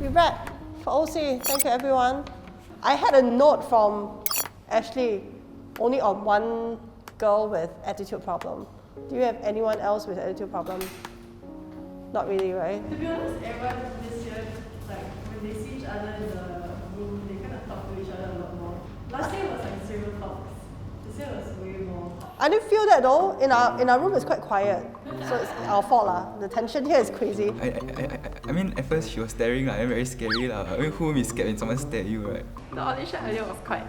Be back for OC. Thank you, everyone. I had a note from Ashley only on one girl with attitude problem. Do you have anyone else with attitude problem? Not really, right? To be honest, everyone this year, like when they see each other in the room, they kind of talk to each other a lot more. Last year was like serial talks. This year was way more. I didn't feel that though. In our room, it's quite quiet, so it's our fault lah. The tension here is crazy. I mean, at first she was staring like very scary lah. I mean, who will be scared when someone stare at you, right? The audition earlier was quite,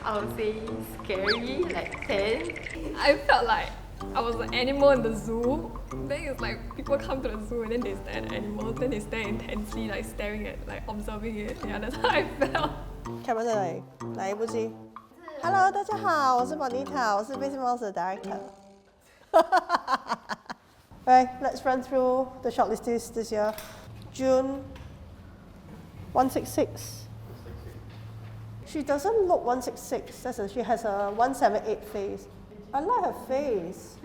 I would say, scary, like tense. I felt like I was an animal in the zoo. Then it's like people come to the zoo and then they stare at animals, then they stare intensely, like staring at, like observing it. Yeah, that's how I felt. 看不在哪一部戏 ？Hello， 大家好，我是 Bonita， 我是 Basic Mouse 的 director。Right, let's run through the shortlistees this year. June 166. She doesn't look 166. She has a 178 face. I like her face.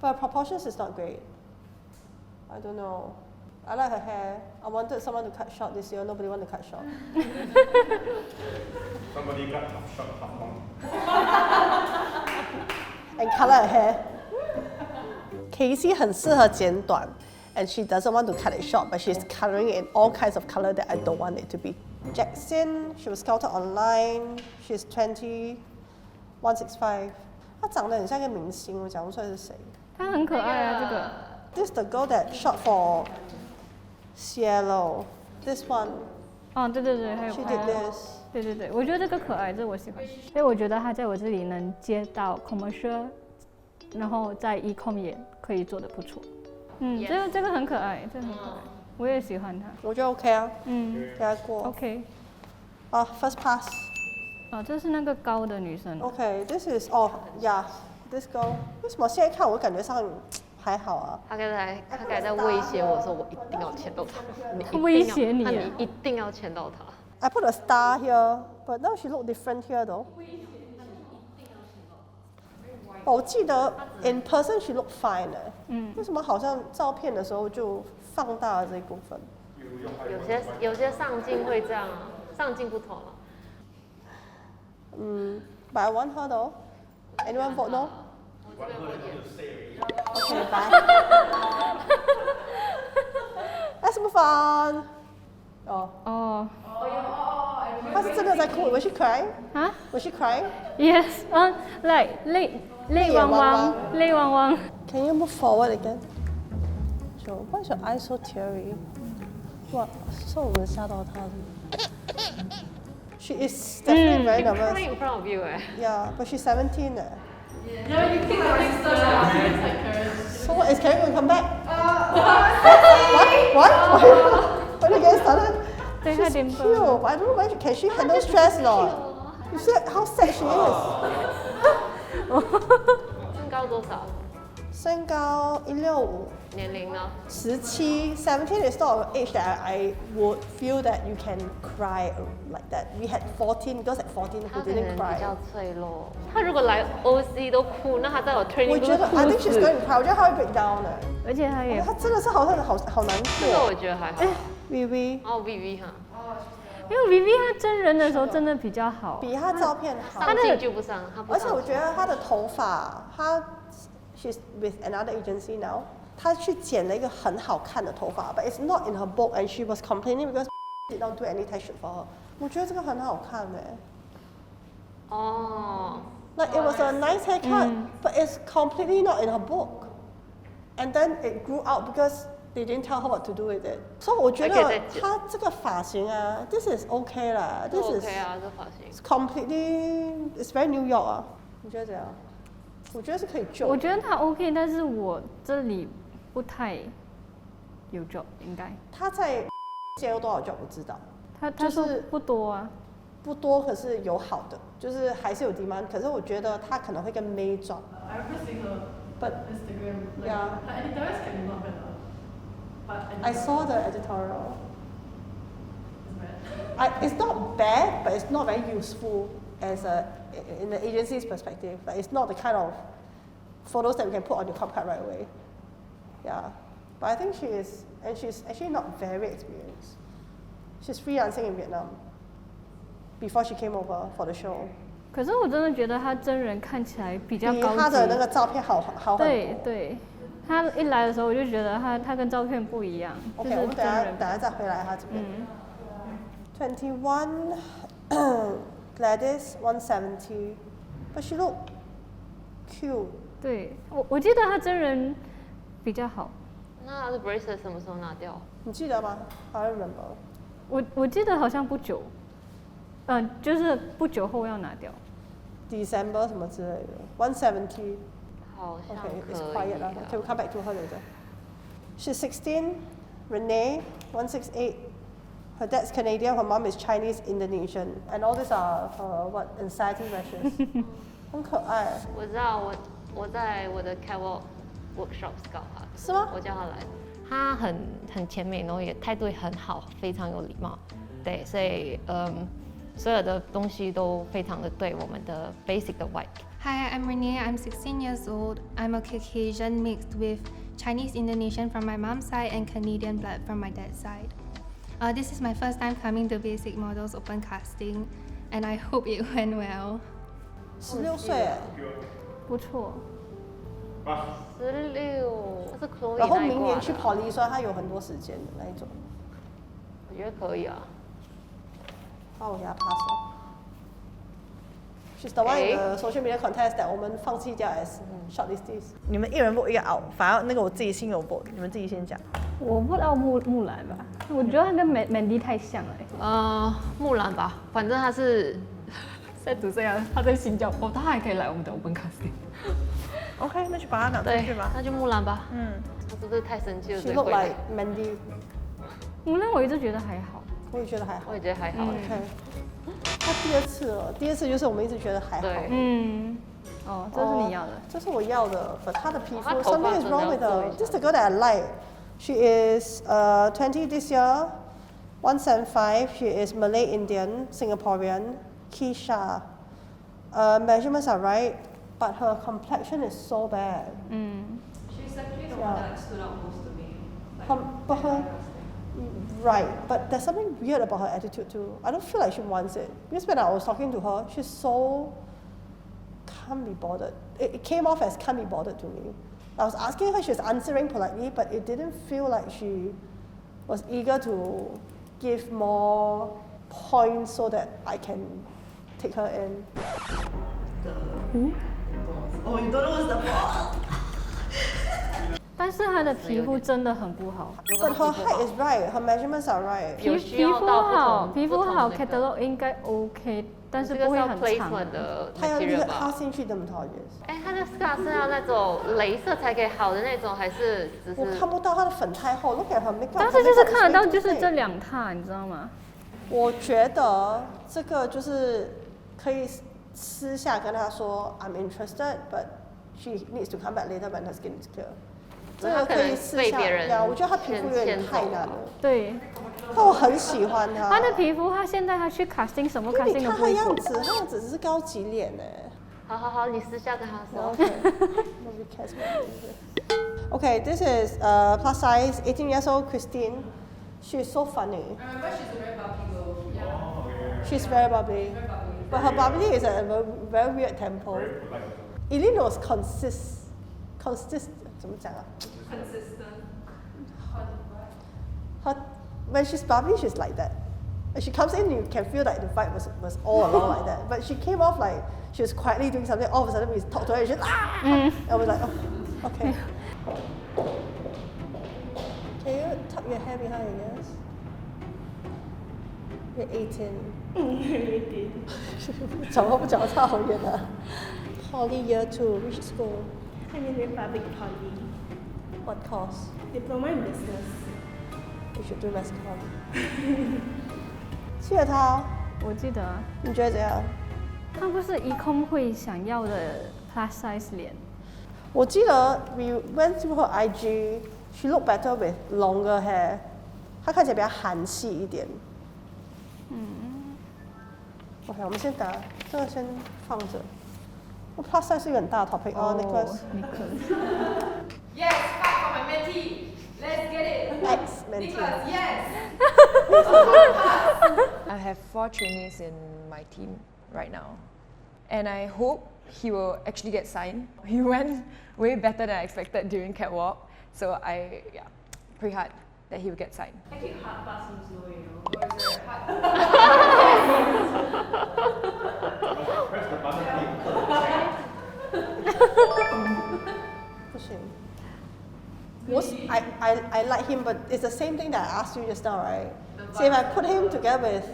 But her proportions is not great. I don't know. I like her hair. I wanted someone to cut short this year. Nobody wanted to cut short. Somebody cut half short, half long. And color her hair. Casey 很适合剪短 and she doesn't want to cut it short, but she's coloring it in all kinds of color that I don't want it to be. Jackson, she was scouted online. She's 20, 165. 她长得很像一个明星，我讲不出来是谁。她很可爱啊，这个。This is the girl that shot for Cielo. This one. 哦，对对对，还有 She did this. 对对对，我觉得这个可爱，这我喜欢。所以我觉得她在我这里能接到 commercial， 然后在 e-com 也可以做得不错。这个很可爱，这个很可爱，我也喜欢她。我觉得 OK 啊，给她过。OK。First pass. 哦，这是那个高的女生。Okay, this is yeah, this girl. 为什么现在看我感觉上还好啊？他刚才在威胁我说，我一定要签到他。威胁你？你一定要签到他。I put a star here, but now she look different here though. 我记得 in person she look fine 为什么好像照片的时候就放大了这一部分？有些上镜会这样啊，上镜不同了。But I want her though. Anyone vote no? Okay, bye. Let's move on. 她是真的在哭 Was she crying? 啊 Was she crying? Yes. Like 泪汪汪。Can you move forward again? Joe, why is your eye so teary? What? 是我们吓到她的。She is definitely very nervous. Crying in front of you, Yeah, but she's 17. Yeah, you think my sister now. It's like Karen. So what, is Karen going to come back? What? When you get started? She's cute, but I don't know why can she handle stress or not? You see how sad she is. 身高多少？身高165。年龄呢？17, 17 is not an age that I would feel that you can cry like that. We had 14 girls at 14 who didn't cry. 比较脆弱。他如果来 OC 都哭，那他在我 training 我觉得 I think she's going to cry. 我觉得她会 break down 的。而且她也，她真的是好难过。这个我觉得还好。Vivi。哦 ，Vivi 哈。因为 Vivi 她真人的时候真的比较好，比她照片好。上镜就不上，而且我觉得她的头发，she's with another agency now. 她去剪了一个很好看的头发 ，but it's not in her book, and she was complaining because did not do any test shoot for her. 我觉得这个很好看哦。Like it was a nice haircut, but it's completely not in her book. And then it grew out because they didn't tell her what to do with it. So 我觉得她这个发型啊 ，this is okay 啦 ，this is OK 啊，这发型。It's completely, it's very New York 啊。你觉得怎样？我觉得是可以救。我觉得她 OK， 但是我这里不太有 job 应该。她在接有多少 job 我知道。她说不多啊。不多，可是有好的，就是还是有 demand。可是我觉得她可能会跟 May 撞。I remember seeing her Instagram. Like, Yeah. Her editorials can be not better. But I saw the editorial. It's bad. It's not bad, but it's not very useful as in the agency's perspective. Like it's not the kind of photos that we can put on your card right away. Yeah. But I think she is, and she's actually not very experienced. She's freelancing in Vietnam before she came over for the show. 可是我真的觉得她真人看起来比较高级。比她的那个照片好很多。对，她一来的时候我就觉得她跟照片不一样。OK， 我们等下再回来她这边。21 Gladys 170, but she look cute. 对，我记得她真人比较好。那她的 bracelet 什么时候拿掉？你记得吗 ？I don't remember. 我记得好像不久，就是不久后要拿掉。December 什么之类的 170. 好像 Okay, 可 it's 以 quiet. Okay, we'll come back to her later. She's 16. Renee 168. Her dad's Canadian. Her mom is Chinese Indonesian. And all these are her anxiety measures. 很可爱。我知道，我在我的 catwalk workshops 搞他，是吗？我叫他来，他很甜美，然后也态度也很好，非常有礼貌，对，所以所有的东西都非常的对我们的 basic 的 white。Hi, I'm Renee. I'm 16 years old. I'm a Caucasian mixed with Chinese Indonesian from my mom's side and Canadian blood from my dad's side. This is my first time coming to Basic Models Open Casting, and I hope it went well. 16岁，不错。16，是 Chloe 然后明年去那一挂的跑离说他有很多时间的那一种。我觉得可以啊。我给他 pass 了。She's the one in the social media contest that 我们放弃掉 as shortlisted。你们一人 vote 一个 out， 反正那个我自己心有 vote， 你们自己先讲。我不知道木兰吧，我觉得她跟 Mandy 太像了。木兰吧，反正她是3岁啊，她在新加坡，她还可以来我们的 Open Casting。OK， 那就把它拿出去吧。那就木兰吧。她是不是太生气了？ She look like Mandy。木兰我一直觉得还好。我也觉得还好。我也觉得还好。OK。他第二次了，第二次就是我们一直觉得还好。对。这是你要的。这是我要的，但她的皮肤她头发 something is wrong with 真的要 her. 做一下 This is the girl that I like. She is 20 this year, 175. She is Malay Indian, Singaporean. Keisha. Measurements are right, but her complexion is so bad. She's actually the one that stood out most to me. But her, right, but there's something weird about her attitude too. I don't feel like she wants it. Because when I was talking to her, she's so can't be bothered. It came off as can't be bothered to me. I was asking her, she was answering politely, but it didn't feel like she was eager to give more points so that I can take her in. Oh, you don't know what's the boss? 但是她的皮肤真的很不好。But her height is right, her measurements are right. 皮肤好 catalog 应该 OK， 但是不会很长。她要立刻插进去 dermatologist。她的 scar 是要那种镭射才可以好的那种，还是只是？我看不到她的粉太厚 ，look at her makeup。但是就是看得到，就是这2踏，你知道吗？我觉得这个就是可以私下跟她说 I'm interested, but she needs to come back later when her skin is clear。这个可以私下呀，我觉得她皮肤有点太难了。对。但我很喜欢她。她的皮肤，她现在她去 casting 什么 casting 都不会过。你看她样子，她样子只是高级脸哎。好，你私下跟她说。Nobody cares about Okay, this is plus size, 18 years old Christine. She's so funny. I remember she's a very bubbly girl. Yeah. She's very bubbly. But her bubbly is at a very weird tempo. Eileen was consistent. 怎么讲啊 Consistent. When she's bubbly, she's like that. When she comes in, you can feel like the vibe was all along like that. But she came off like she was quietly doing something. All of a sudden, we talked to her and she's and I was like, oh, okay. Can you tuck your hair behind your ears? You're 18. 讲话不讲差好远啊。Poly Year 2, which school? I'm in Republic Poly. What course? Diploma in Business. You should do mass comm. 记得他，我记得啊。你觉得怎样？他不是ecom会想要的 plus size 脸。我记得 we went through her IG, she looked better with longer hair. 她看起来比较韩系一点。OK， 我们先打这个先放着。plus size 是一个很大的 topic 哦 ，Nicholas。Yes, fight for my mentee. Let's Nicholas, yes. I have 4 trainees in my team right now, and I hope he will actually get signed. He went way better than I expected during catwalk, so yeah, pretty hard that he will get signed. I think hard pass seems low, you know. Or is it hard? Press the button. I like him, but it's the same thing that I asked you just now, right? So if I put him together with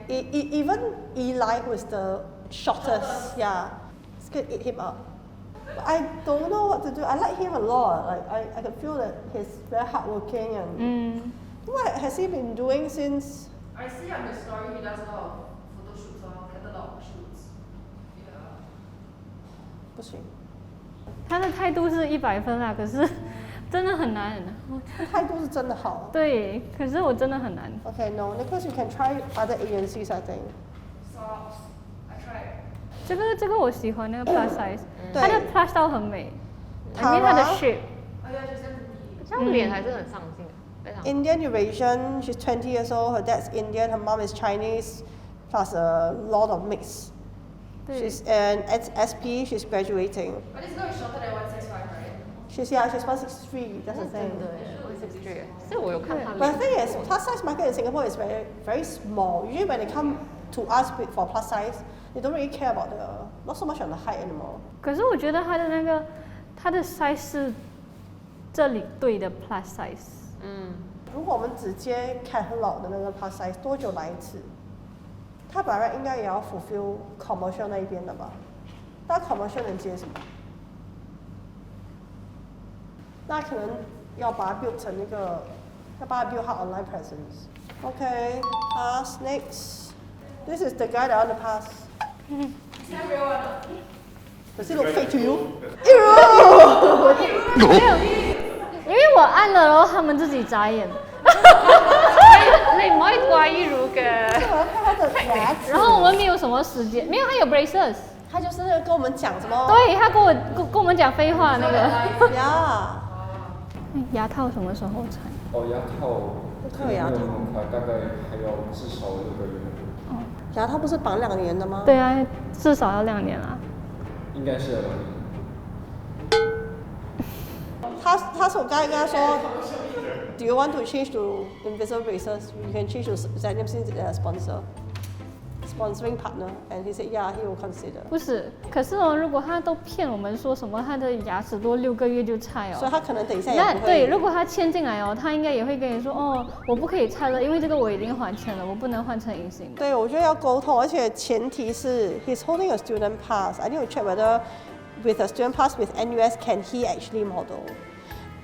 even Eli, who is the shortest, yeah, it's gonna eat him up. But I don't know what to do. I like him a lot. Like I can feel that he's very hardworking and what has he been doing since? I see on the story he does a lot of photo shoots or catalog shoots. Yeah. 不行，他的态度是100分啦，可是真的很难。态度是真的好。对，可是我真的很难。Okay, no, Nicholas, you can try other agencies, I think. Socks, I tried. 这个我喜欢那个 plus size，它的 plus 到很美，因为它的 shape。Oh yeah, she's empty. 他们脸还是很上镜，非常。 Indian Eurasian, she's 20 years old, her dad's Indian, her mom is Chinese, plus a lot of mix. She's an SP, she's graduating. But this girl is shorter than 165, right? She's 163, that's the thing. 163，所以我有看他 But 脸。 the thing is, plus size market in Singapore is very, very small. Usually when they come to us for plus size, they don't really care about not so much on the height anymore. 可是我觉得它的 size 是这里对的 plus size。如果我们直接 catalog 的那个 plus size 多久来一次？他本来应该也要 fulfill commercial 那一边的吧？那 commercial 能接什么？那可能要把它 build 成那个，要把它 build 好 online presence。Okay, pass next. This is the guy that I want to pass. Is that real or not? Does he look fake to you? 没有，因为我按了，然后他们自己眨眼。你唔可以怪一如嘅。他的牙齿。然后我们没有什么时间，没有，他有 braces。他就是跟我们讲什么？对，他跟我们讲废话那个。呀。牙套什么时候拆？哦，牙套。他有牙套。大概还要至少6个月。牙套不是绑2年的吗？对啊，至少要2年啦。应该是2年。他是我刚才跟他说 ，Do you want to change to invisible braces? You can change to Xenium since they're a sponsoring partner. And he said, yeah, he will consider. 不是，可是如果他都骗我们说什么他的牙齿多6个月就拆所以他可能等一下也不会。对，如果他签进来他应该也会跟你说，我不可以拆了，因为这个我已经还钱了，我不能换成隐形的。对，我觉得要沟通，而且前提是 he's holding a student pass. I need to check whether with a student pass with NUS can he actually model.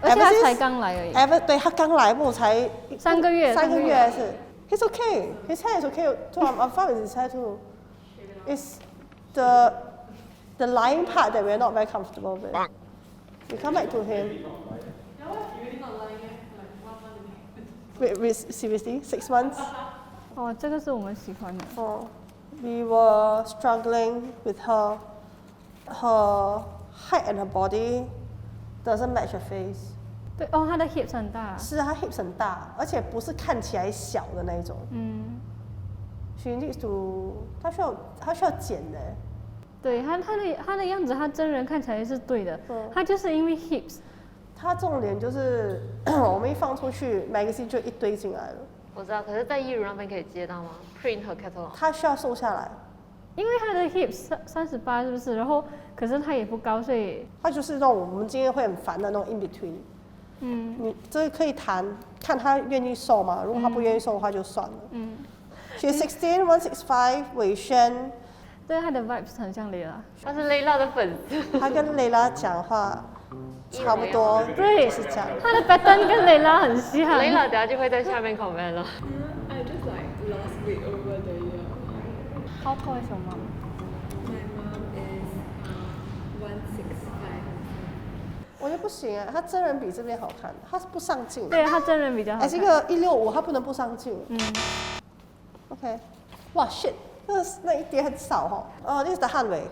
而且他才刚来而已。对，他刚来不才3个月。3个月是。He's okay. His hair is okay too. I'm fine with his hair too. It's the lying part that we're not very comfortable with. We come back to him. Yeah, what if you're really not lying? Like 1 month? Wait, seriously? 6 months? 这个是我们喜欢的。We were struggling with her height and her body doesn't match her face. 对她的 hips 很大。是她 hips 很大，而且不是看起来小的那一种。She needs to， 她需要剪的。对，她的样子，她真人看起来是对的。她就是因为 hips。她重点就是我们一放出去 ，magazine 就一堆进来了。我知道，可是在一如那边可以接到吗 ？Print 和 catalog。她需要瘦下来。因为她的 hips 38是不是？然后可是她也不高，所以她就是那种我们今天会很烦的那种 in between。你这个可以谈，看她愿意瘦嘛。如果她不愿意瘦的话就算了。She's 16, 165, 伟轩。对，她的 vibes 很像蕾拉。她是蕾拉的粉丝。她跟蕾拉讲话差不多，对，是这样。她的 pattern 跟蕾拉很像。蕾拉等下就会在下面 comment 了。I just like lost weight over the year. How tall is your mom? My mom is 165. 我觉得不行她真人比这边好看，她是不上镜。对，她真人比较好看。这个165，她不能不上镜。OK， 哇 shit， 那一叠很少哦。This is the 汉伟。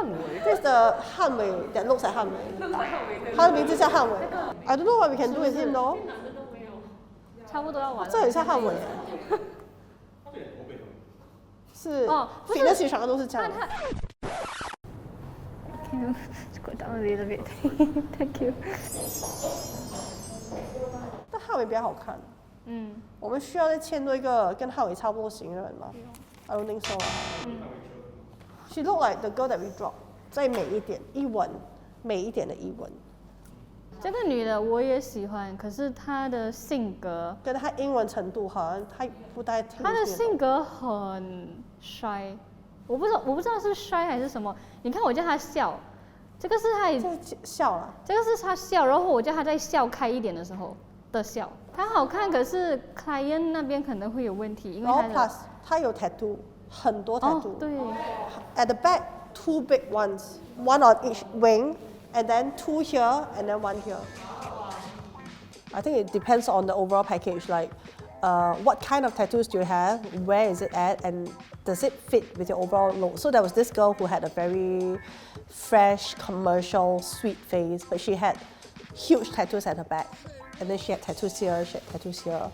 汉伟。This is the 汉伟 that looks like 汉伟。他的名字叫汉伟。I don't know what we can do with him though。差不多要完了。这很像汉伟。是哦，不是，fitness 学全都是这样。Can you go down a little bit? Thank you. 但汉伟比较好看。我们需要再签多一个跟汉伟差不多型的人吗？I don't think so. She looked like the girl that we dropped. 再美一点，一吻，美一点的一吻。这个女的我也喜欢，可是她的性格跟她英文程度好像她不太听。她的性格很衰，我不知道是衰还是什么。你看我叫她笑，这个是她笑了，这个是她笑，然后我叫她再笑开一点的时候的笑。她好看，可是 client 那边可能会有问题，因为她的。然后 plus 她有 tattoo， 很多 tattoo。哦，对。At the back, 2 big ones, one on each wing, and then 2 here, and then 1 here. I think it depends on the overall package, like what kind of tattoos do you have, where is it at, and does it fit with your overall look? So there was this girl who had a very fresh, commercial, sweet face, but she had huge tattoos at her back. And then she had tattoos here, she had tattoos here.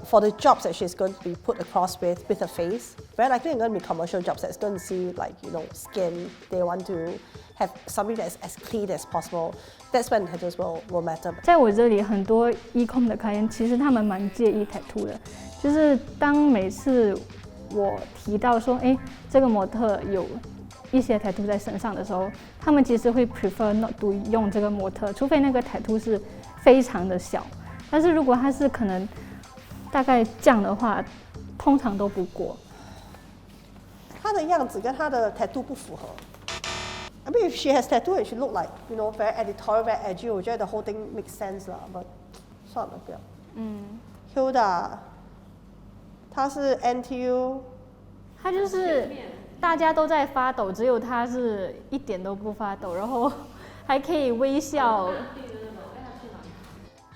For the jobs that she's going to be put across with her face, very likely they're going to be commercial jobs that's going to see like, skin. They want to have something that's as clean as possible. That's when tattoos will matter. 在我这里，很多 e-com 的 client 其实他们蛮介意 tattoo 的，就是当每次我提到说，这个模特有一些 tattoo 在身上的时候，他们其实会 prefer not to 用这个模特，除非那个 tattoo 是非常的小。但是如果它是可能大概这样的话，通常都不过。她的样子跟她的 tattoo 不符合。I mean, if she has tattoo and she look like, very editorial, very edgy, 我觉得 the whole thing makes sense 啦。But 算了，不要。Hilda， 她是 NTU。她就是大家都在发抖，只有她是一点都不发抖，然后还可以微笑。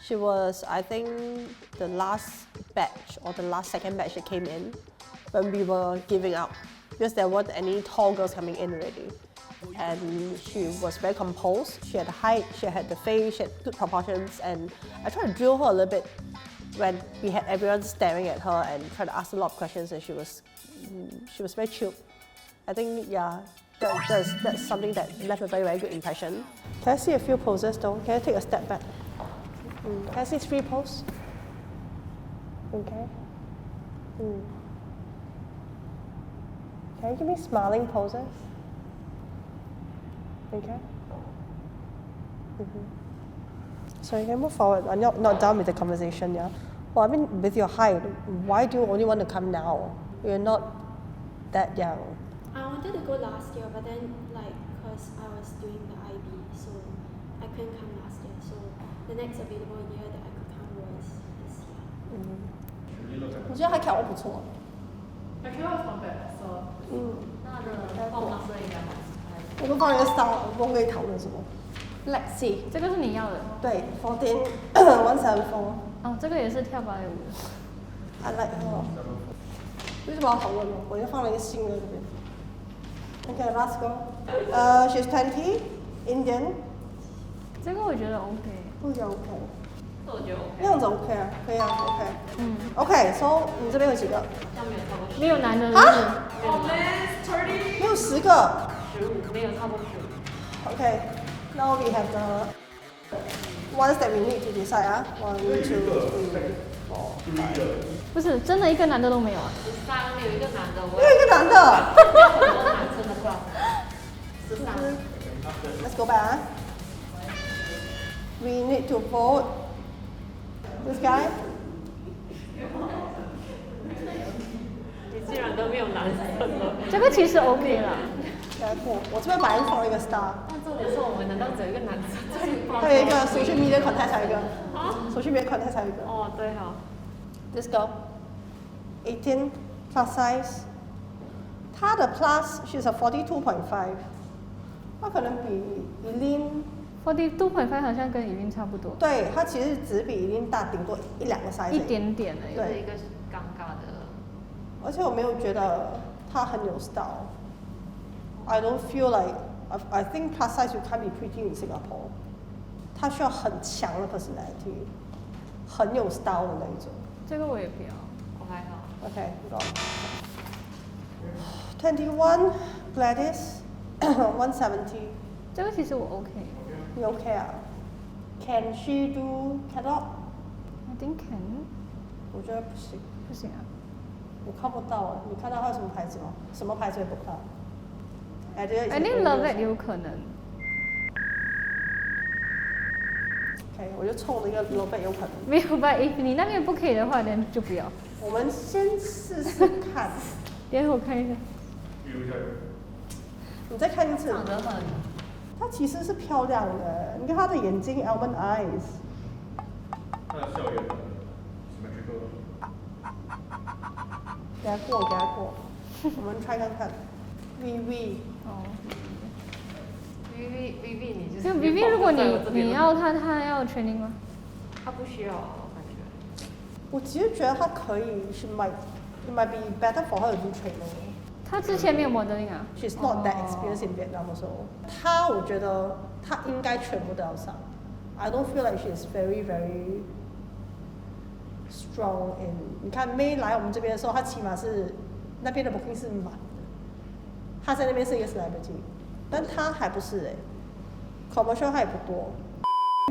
She was, I think, the last batch or the last second batch that came in when we were giving out because there weren't any tall girls coming in already. And she was very composed. She had the height, she had the face, she had good proportions. And I tried to drill her a little bit when we had everyone staring at her and tried to ask a lot of questions. And she was very chill. I think, yeah, that's something that left a very, very good impression. Can I see a few poses though? Can I take a step back? Can I see 3 poses? Okay. Can you give me smiling poses? Okay. So you can move forward. I'm not done with the conversation, yeah? Well, I mean, with your height, why do you only want to come now? You're not that young. I wanted to go last year, but then, because I was doing the IB, so I couldn't come last year. So the next available year that I could come was this year. 我觉得他考得不错。I came out from bad, so. 我们放了一个 star， 我不可以讨论什么。Let's see， 这个是你要的。对 ，14174。哦，这个也是跳芭蕾舞的。I like her。为什么要讨论呢？我又放了一个新的这边。Okay, last go. She's 20, Indian. 这个我觉得 OK。不觉得 OK？ 这我觉得 OK。那样子 OK 啊，可以啊 ，OK。OK，so 你这边有几个？没有男的。啊？ Oh man, 30. 没有10个。15，没有超过15。Okay, now we have the ones that we need to decide 啊。1, 2, 3, 4, 5。不是，真的一个男的都没有啊。13没有一个男的，没有一个男的。很多男生的 class。13。Let's go back 啊。We need to vote this guy. 你既然都没有男生了，这个其实 OK 啦。我这边本来放了一个 star。但重点是我们难道只有一个男生？还有一个social media contact 还有一个。social media contact 还有一个。哦，对哈。This girl, 18, plus size. 她的 plus she's a 42.5. 她可能比Eileen 42.5好像跟Eileen差不多。对，她其实只比Eileen大，顶多1、2个 size。一点点而已。对，一个尴尬的。而且我没有觉得她很有 style. I don't feel like I think plus size you can't be pretty in Singapore. 他需要很强的 personality， 很有 style 的那一种。这个我也不要，我还好。 Okay, got 21 Gladys 170。这个其实我 OK。你 OK 啊 ？Can she do catalog? I think can。我觉得不行。不行啊。我看不到啊，你看到它有什么牌子吗？什么牌子也不看。I think Love It 有可能。OK， 我就冲了一个 Love It 有可能。没有吧？你那边不可以的话，那就不要。我们先试试看。等下我看一下。你再看一次。长得很。她其实是漂亮的，你看她的眼睛 ，almond eyes。她的校园 symmetrical。给他过，给他过。我们 try 看看。VV。哦。VV 你就是。就 VV 如果你要他要 training 吗？他不需要，我感觉。我其实觉得他可以，it might be better for her to do training。他之前没有 modeling 啊。She's not that experienced in Vietnam also。他我觉得他应该全部都要上。I don't feel like she is very strong in。你看 May 来我们这边的时候，他起码是那边的 booking 是满的。他在那边是一个 celebrity， 但他还不是commercial 他也不多。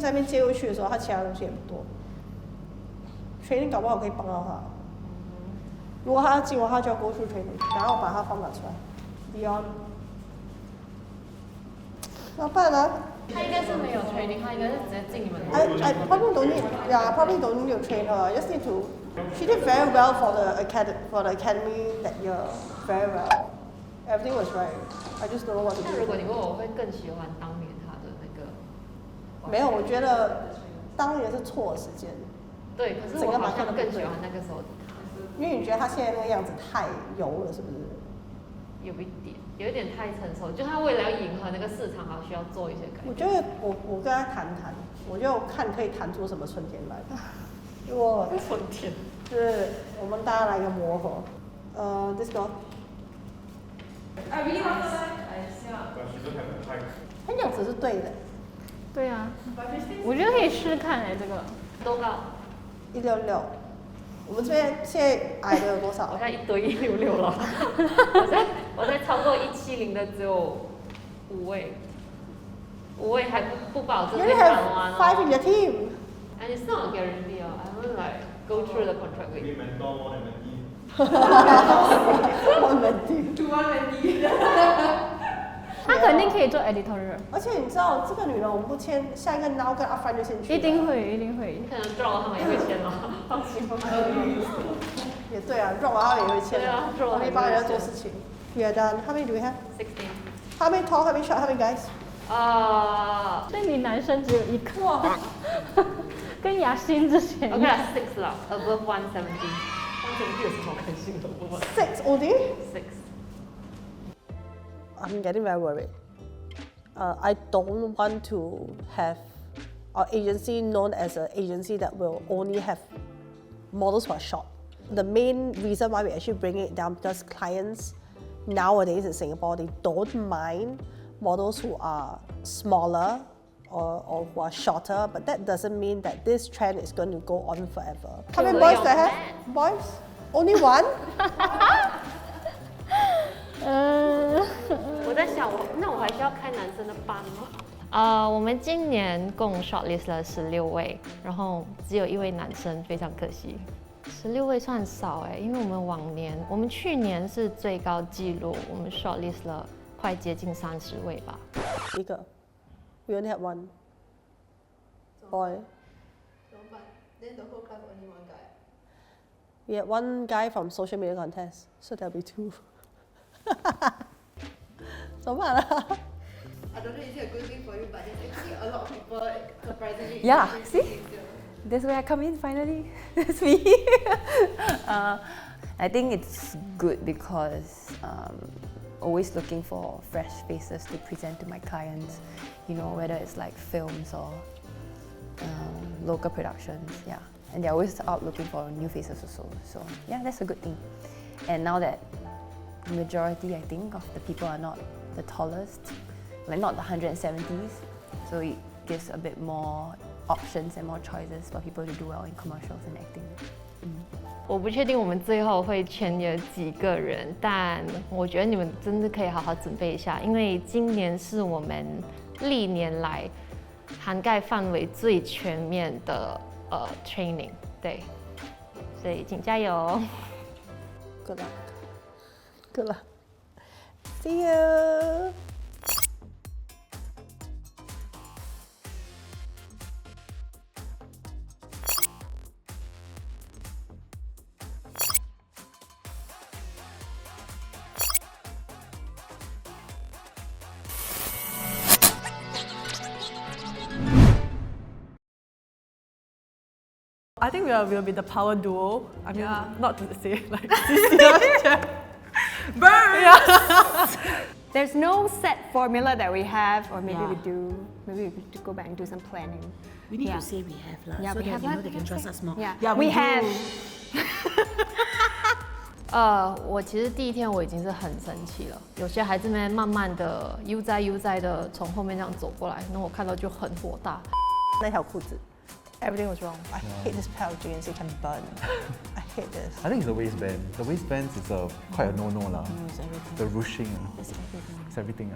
在那边接过去的时候，他其他东西也不多。training 搞不好可以帮到他。如果他要进的话，他就要 go through training， 然后把他方法出来。Beyond， 那办啊。他应该是没有 training， 他应该是直接进你们。I probably don't need, yeah, probably don't need to train her. I just need to. She did very well for the academy that year, very well. Everything was right. I just don't know what to do. 那如果你问我会更喜欢当年他的那个。没有，我觉得当年是错的时间。对，可是我好像更喜欢那个时候的他。因为你觉得他现在那个样子太油了，是不是？有一点太成熟，就他为了要迎合那个市场，还需要做一些改变。我觉得我跟他谈，我就看可以谈出什么春天来。如果春天，就是我们大家来个磨合。This girl。I really want to learn. I see. But she don't have the height. 他样子是对的。对啊。我觉得可以试试看这个。多高？166。我们这边现在矮的有多少？我现在一堆166了。我在超过170的只有5位，5位还不保证会谈完哦。5 in your team. And it's not a guarantee. I haven't like go through the contract with. Maybe mentor more than mentee. One mentee. To one mentee. 他肯定可以做 editorial。而且你知道，这个女人我们不签，下一个 now 跟 upfront 就先去。一定会，一定会。可能 draw 他们也会签了，放心。也对啊 ，draw 他们也会签。对啊 ，draw 可以帮人家做事情。We are done. How many do we have? 16. How many tall? How many short? How many guys? 所以你男生只有一个。跟雅欣之前。OK 6了 ，above 170。170有什么好开心的？6 only? 6. I'm getting very worried. I don't want to have our agency known as an agency that will only have models who are short. The main reason why we actually bring it down because clients nowadays in Singapore, they don't mind models who are smaller or who are shorter, but that doesn't mean that this trend is going to go on forever. How many boys do I have? Boys? Only one? 我在想，那我还需要开男生的班吗？我们今年共 shortlist 了16位，然后只有1位男生，非常可惜。16位算少因为我们去年是最高纪录，我们 shortlist 了快接近30位吧。一个 ，we only have one boy. Then the whole class only one guy. We had one guy from social media contest, so there'll be 2. 怎么办啊 I don't know is it a good thing for you, but there's actually a lot of people surprisingly. Yeah, see? That's where I come in finally. That's me. I think it's good because always looking for fresh faces to present to my clients, you know, whether it's like films or local productions, yeah. And they're always out looking for new faces also. So yeah, that's a good thing. And now that the majority, I think, of the people are not the tallest, like not the 170s. So it gives a bit more options and more choices for people to do well in commercials and acting. 我不确定我们最后会签约几个人，但我觉得你们真的可以好好准备一下，因为今年是我们历年来涵盖范围最全面的training， 对，所以请加油。Good luck. Good luck. See you. I think we'll be the power duo. I mean, not to say like this year. Burn! Yeah. There's no set formula that we have, or maybe we do. Maybe we could go back and do some planning. We need to say we have lah, Yeah, so we that have you know lah, they we can have trust say. us more. Yeah, we have. 我其实第一天我已经是很生气了，有些孩子们慢慢的悠哉的从后面这样走过来，那我看到就很火大。那条裤子 Everything was wrong. I hate this pair of jeans. It can burn. I hate this. I think it's the waistband. The waistband is quite a no-no lah. It's everything. The ruching. It's everything. It's everything.